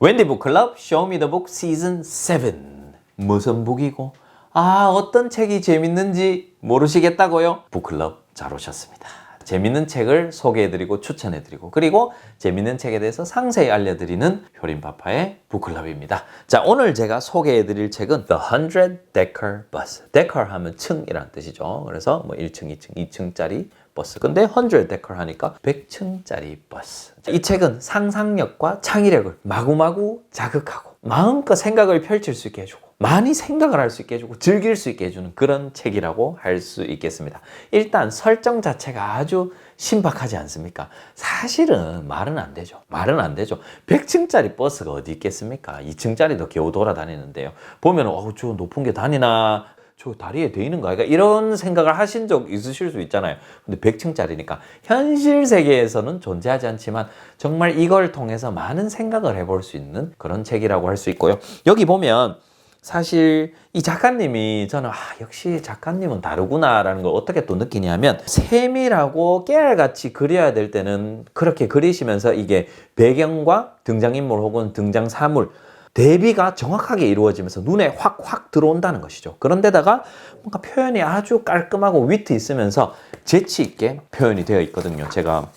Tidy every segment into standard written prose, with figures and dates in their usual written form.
웬디 북클럽 쇼미더북 시즌 7. 무슨 북이고 어떤 책이 재밌는지 모르시겠다고요? 북클럽 잘 오셨습니다. 재밌는 책을 소개해드리고 추천해드리고 그리고 재밌는 책에 대해서 상세히 알려드리는 효린파파의 북클럽입니다. 자, 오늘 제가 소개해드릴 책은 The 100-Decker Bus. Decker 하면 층이란 뜻이죠. 그래서 뭐 1층, 2층, 2층짜리 버스. 근데 100-Decker 하니까 100층짜리 버스. 이 책은 상상력과 창의력을 마구마구 자극하고 마음껏 생각을 펼칠 수 있게 해주고 많이 생각을 할 수 있게 해주고 즐길 수 있게 해주는 그런 책이라고 할 수 있겠습니다. 일단 설정 자체가 아주 신박하지 않습니까? 사실은 말은 안 되죠. 말은 안 되죠. 100층짜리 버스가 어디 있겠습니까? 2층짜리도 겨우 돌아다니는데요. 보면 저 높은 게 다니나? 저 다리에 돼 있는 거 아이가? 이런 생각을 하신 적 있으실 수 있잖아요. 근데 100층짜리니까 현실 세계에서는 존재하지 않지만 정말 이걸 통해서 많은 생각을 해볼 수 있는 그런 책이라고 할 수 있고요. 여기 보면 사실 이 작가님이 저는 역시 작가님은 다르구나라는 걸 어떻게 또 느끼냐면 세밀하고 깨알같이 그려야 될 때는 그렇게 그리시면서 이게 배경과 등장인물 혹은 등장사물 대비가 정확하게 이루어지면서 눈에 확 들어온다는 것이죠. 그런데다가 뭔가 표현이 아주 깔끔하고 위트 있으면서 재치 있게 표현이 되어 있거든요. 제가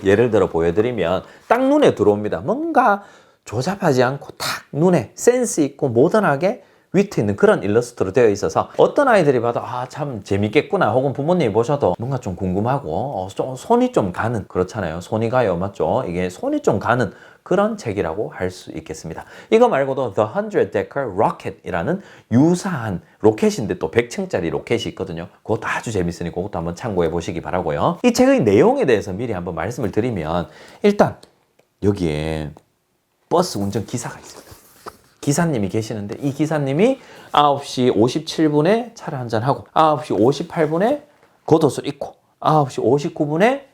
예를 들어 보여드리면 딱 눈에 들어옵니다. 뭔가 조잡하지 않고 탁 눈에 센스 있고 모던하게 위트 있는 그런 일러스트로 되어 있어서 어떤 아이들이 봐도 참 재밌겠구나 혹은 부모님이 보셔도 뭔가 좀 궁금하고 손이 좀 가는, 그렇잖아요. 손이 가요, 맞죠? 이게 손이 좀 가는 그런 책이라고 할 수 있겠습니다. 이거 말고도 The 100-Decker Rocket이라는 유사한 로켓인데 또 100층짜리 로켓이 있거든요. 그것도 아주 재밌으니 그것도 한번 참고해 보시기 바라고요. 이 책의 내용에 대해서 미리 한번 말씀을 드리면 일단 여기에 버스 운전 기사가 있습니다. 기사님이 계시는데 이 기사님이 9시 57분에 차를 한잔하고 9시 58분에 겉옷을 입고 9시 59분에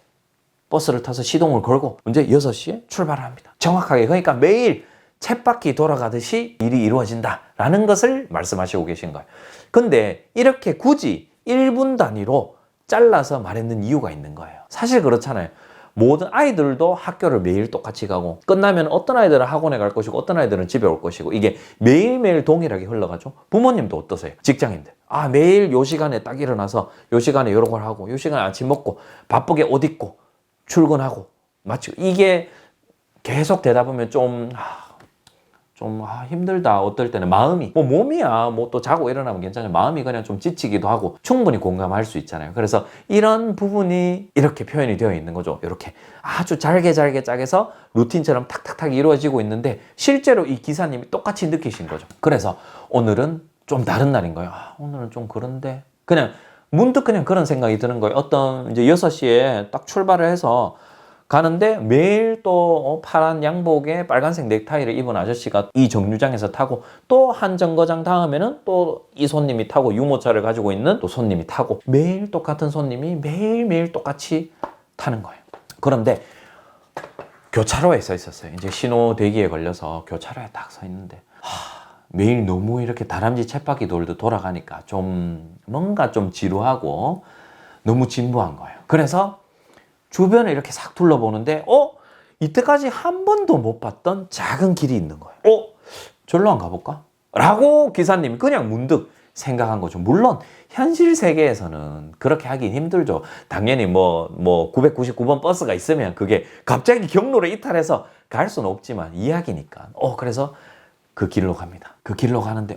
버스를 타서 시동을 걸고 이제 6시에 출발을 합니다. 정확하게 그러니까 매일 쳇바퀴 돌아가듯이 일이 이루어진다라는 것을 말씀하시고 계신 거예요. 근데 이렇게 굳이 1분 단위로 잘라서 말했는 이유가 있는 거예요. 사실 그렇잖아요. 모든 아이들도 학교를 매일 똑같이 가고 끝나면 어떤 아이들은 학원에 갈 것이고 어떤 아이들은 집에 올 것이고 이게 매일매일 동일하게 흘러가죠. 부모님도 어떠세요? 직장인들. 매일 요 시간에 딱 일어나서 요 시간에 요런 걸 하고 요 시간에 아침 먹고 바쁘게 옷 입고 출근하고 마치고 이게 계속 되다 보면 좀 힘들다. 어떨 때는 마음이 몸이야 또 자고 일어나면 괜찮아요. 마음이 그냥 좀 지치기도 하고 충분히 공감할 수 있잖아요. 그래서 이런 부분이 이렇게 표현이 되어 있는 거죠. 이렇게 아주 잘게 짜게서 루틴처럼 탁탁탁 이루어지고 있는데 실제로 이 기사님이 똑같이 느끼신 거죠. 그래서 오늘은 좀 다른 날인 거예요. 오늘은 좀 그런데 그냥 문득 그냥 그런 생각이 드는 거예요. 어떤 이제 6시에 딱 출발을 해서 가는데 매일 또 파란 양복에 빨간색 넥타이를 입은 아저씨가 이 정류장에서 타고 또 한 정거장 다음에는 또 이 손님이 타고 유모차를 가지고 있는 또 손님이 타고 매일 똑같은 손님이 매일매일 똑같이 타는 거예요. 그런데 교차로에 서 있었어요. 이제 신호 대기에 걸려서 교차로에 딱 서 있는데 매일 너무 이렇게 다람쥐 쳇바퀴 돌듯 돌아가니까 좀 뭔가 좀 지루하고 너무 진부한 거예요. 그래서 주변에 이렇게 싹 둘러보는데 이때까지 한 번도 못 봤던 작은 길이 있는 거예요. 절로 한 가볼까? 라고 기사님이 그냥 문득 생각한 거죠. 물론 현실 세계에서는 그렇게 하긴 힘들죠. 당연히 999번 버스가 있으면 그게 갑자기 경로를 이탈해서 갈 수는 없지만 이야기니까. 그래서 그 길로 갑니다. 그 길로 가는데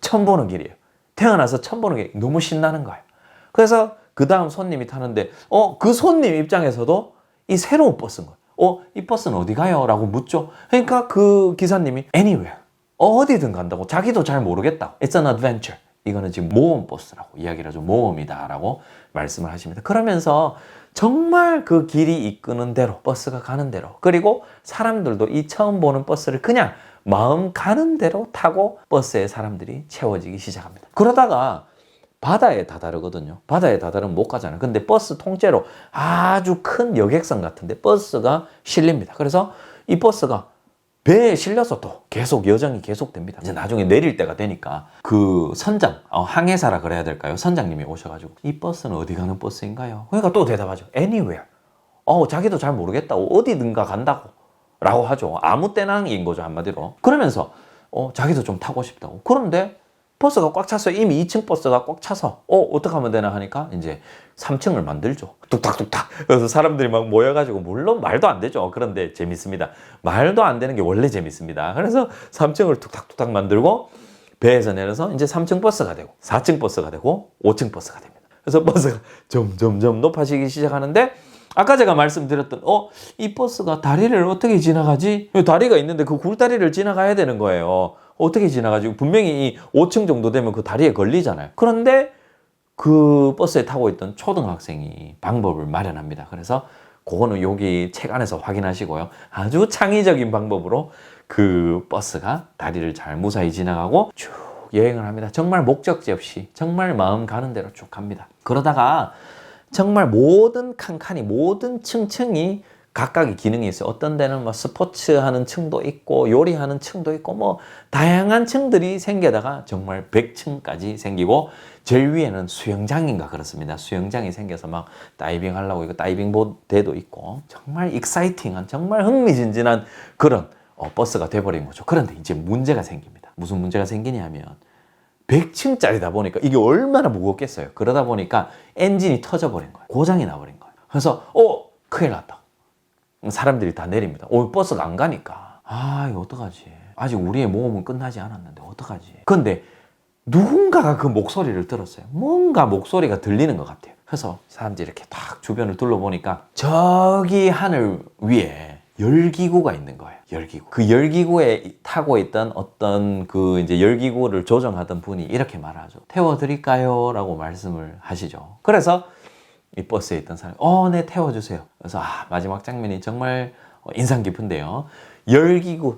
처음 보는 길이에요. 태어나서 처음 보는 게 너무 신나는 거예요. 그래서 그 다음 손님이 타는데 그 손님 입장에서도 이 새로운 버스인 거예요. 이 버스는 어디 가요? 라고 묻죠. 그러니까 그 기사님이 anywhere, 어디든 간다고. 자기도 잘 모르겠다. It's an adventure. 이거는 지금 모험 버스라고 이야기를 하죠. 모험이다 라고 말씀을 하십니다. 그러면서 정말 그 길이 이끄는 대로 버스가 가는 대로 그리고 사람들도 이 처음 보는 버스를 그냥 마음 가는 대로 타고 버스에 사람들이 채워지기 시작합니다. 그러다가 바다에 다다르거든요. 바다에 다다르면 못 가잖아요. 근데 버스 통째로 아주 큰 여객선 같은데 버스가 실립니다. 그래서 이 버스가 배에 실려서 또 계속 여정이 계속됩니다. 이제 나중에 내릴 때가 되니까 그 선장, 항해사라 그래야 될까요? 선장님이 오셔가지고 이 버스는 어디 가는 버스인가요? 그러니까 또 대답하죠. Anywhere. 자기도 잘 모르겠다고. 어디든가 간다고. 라고 하죠. 아무 때나인 거죠, 한마디로. 그러면서 자기도 좀 타고 싶다고. 그런데 버스가 꽉 찼어요. 이미 2층 버스가 꽉 차서 어떻게 하면 되나 하니까 이제 3층을 만들죠. 뚝딱뚝딱. 그래서 사람들이 막 모여가지고, 물론 말도 안 되죠. 그런데 재밌습니다. 말도 안 되는 게 원래 재밌습니다. 그래서 3층을 뚝딱뚝딱 만들고 배에서 내려서 이제 3층 버스가 되고 4층 버스가 되고 5층 버스가 됩니다. 그래서 버스가 점점점 높아지기 시작하는데, 아까 제가 말씀드렸던 이 버스가 다리를 어떻게 지나가지? 다리가 있는데 그 굴다리를 지나가야 되는 거예요. 어떻게 지나가지? 분명히 이 5층 정도 되면 그 다리에 걸리잖아요. 그런데 그 버스에 타고 있던 초등학생이 방법을 마련합니다. 그래서 그거는 여기 책 안에서 확인하시고요. 아주 창의적인 방법으로 그 버스가 다리를 잘 무사히 지나가고 쭉 여행을 합니다. 정말 목적지 없이 정말 마음 가는 대로 쭉 갑니다. 그러다가 정말 모든 칸칸이, 모든 층층이 각각의 기능이 있어요. 어떤 데는 뭐 스포츠 하는 층도 있고 요리하는 층도 있고 뭐 다양한 층들이 생기다가 정말 100층까지 생기고, 제일 위에는 수영장인가 그렇습니다. 수영장이 생겨서 막 다이빙 하려고 이거 다이빙 보드도 있고, 정말 익사이팅한, 정말 흥미진진한 그런 버스가 돼버린 거죠. 그런데 이제 문제가 생깁니다. 무슨 문제가 생기냐 하면 100층짜리다 보니까 이게 얼마나 무겁겠어요. 그러다 보니까 엔진이 터져버린 거예요. 고장이 나버린 거예요. 그래서 큰일 났다. 사람들이 다 내립니다. 버스가 안 가니까. 이거 어떡하지? 아직 우리의 모험은 끝나지 않았는데 어떡하지? 근데 누군가가 그 목소리를 들었어요. 뭔가 목소리가 들리는 것 같아요. 그래서 사람들이 이렇게 딱 주변을 둘러보니까 저기 하늘 위에 열기구가 있는 거예요. 열기구. 그 열기구에 타고 있던 어떤 그 이제 열기구를 조정하던 분이 이렇게 말하죠. 태워드릴까요? 라고 말씀을 하시죠. 그래서 이 버스에 있던 사람이 네, 태워주세요. 그래서 마지막 장면이 정말 인상 깊은데요. 열기구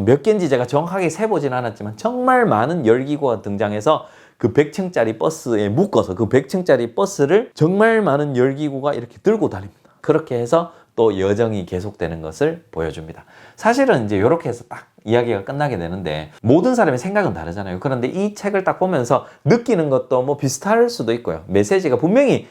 몇 개인지 제가 정확하게 세보진 않았지만 정말 많은 열기구가 등장해서 그 100층짜리 버스에 묶어서 그 100층짜리 버스를 정말 많은 열기구가 이렇게 들고 다닙니다. 그렇게 해서 또 여정이 계속되는 것을 보여줍니다. 사실은 이제 이렇게 해서 딱 이야기가 끝나게 되는데, 모든 사람의 생각은 다르잖아요. 그런데 이 책을 딱 보면서 느끼는 것도 뭐 비슷할 수도 있고요. 메시지가 분명히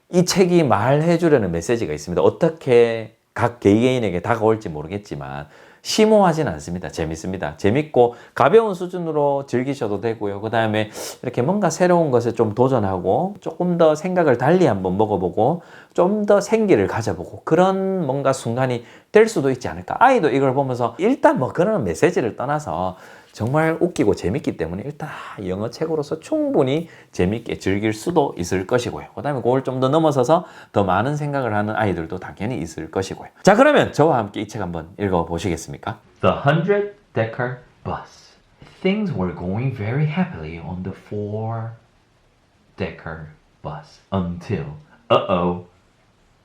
이 책이 말해주려는 메시지가 있습니다. 어떻게 각 개개인에게 다가올지 모르겠지만 심오하진 않습니다. 재밌습니다. 재밌고 가벼운 수준으로 즐기셔도 되고요. 그 다음에 이렇게 뭔가 새로운 것에 좀 도전하고 조금 더 생각을 달리 한번 먹어보고 좀 더 생기를 가져보고 그런 뭔가 순간이 될 수도 있지 않을까. 아이도 이걸 보면서 일단 뭐 그런 메시지를 떠나서 정말 웃기고 재밌기 때문에 일단 영어 책으로서 충분히 재밌게 즐길 수도 있을 것이고요. 그 다음에 그걸 좀 더 넘어서서 더 많은 생각을 하는 아이들도 당연히 있을 것이고요. 자, 그러면 저와 함께 이 책 한번 읽어보시겠습니까? The 100-Decker Bus. Things were going very happily on the 4-Decker bus until,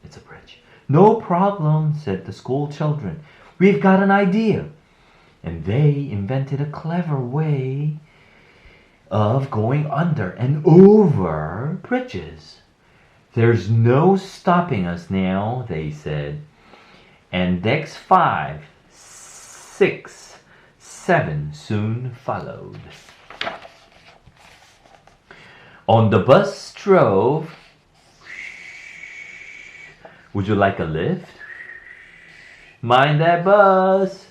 it's a bridge. No problem, said the school children. We've got an idea. And they invented a clever way of going under and over bridges. There's no stopping us now, they said. And decks 5, 6, 7 soon followed. On the bus drove. Would you like a lift? Mind that bus.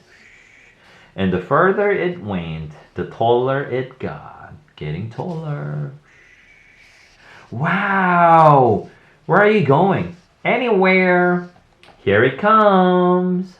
And the further it went, the taller it got. Getting taller. Wow! Where are you going? Anywhere. Here it comes.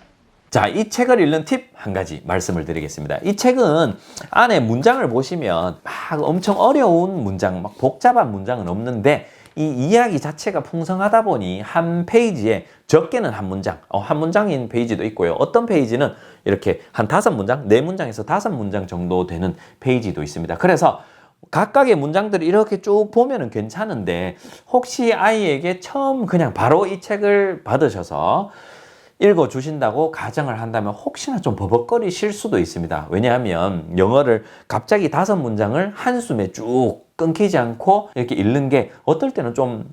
자, 이 책을 읽는 팁 한 가지 말씀을 드리겠습니다. 이 책은 안에 문장을 보시면 막 엄청 어려운 문장, 막 복잡한 문장은 없는데 이 이야기 자체가 풍성하다 보니 한 페이지에 적게는 한 문장, 한 문장인 페이지도 있고요. 어떤 페이지는 이렇게 한 5문장, 4문장에서 5문장 정도 되는 페이지도 있습니다. 그래서 각각의 문장들을 이렇게 쭉 보면은 괜찮은데 혹시 아이에게 처음 그냥 바로 이 책을 받으셔서 읽어주신다고 가정을 한다면 혹시나 좀 버벅거리실 수도 있습니다. 왜냐하면 영어를 갑자기 5문장을 한숨에 쭉 끊기지 않고 이렇게 읽는 게 어떨 때는 좀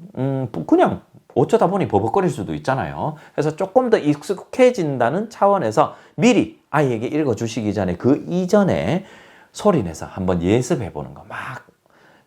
그냥 어쩌다 보니 버벅거릴 수도 있잖아요. 그래서 조금 더 익숙해진다는 차원에서 미리 아이에게 읽어주시기 전에 그 이전에 소리내서 한번 예습해보는 거, 막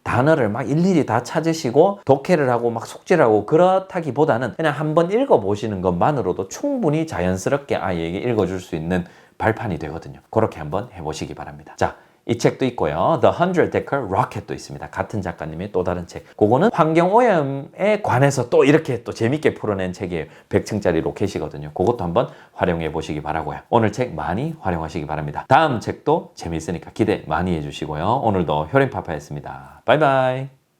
단어를 막 일일이 다 찾으시고 독해를 하고 막 숙지를 하고 그렇다기보다는 그냥 한번 읽어보시는 것만으로도 충분히 자연스럽게 아이에게 읽어줄 수 있는 발판이 되거든요. 그렇게 한번 해보시기 바랍니다. 자, 이 책도 있고요. The 100-Decker Rocket도 있습니다. 같은 작가님의 또 다른 책. 그거는 환경오염에 관해서 또 이렇게 또 재밌게 풀어낸 책이에요. 100층짜리 로켓이거든요. 그것도 한번 활용해 보시기 바라고요. 오늘 책 많이 활용하시기 바랍니다. 다음 책도 재밌으니까 기대 많이 해주시고요. 오늘도 효림파파였습니다. 바이바이.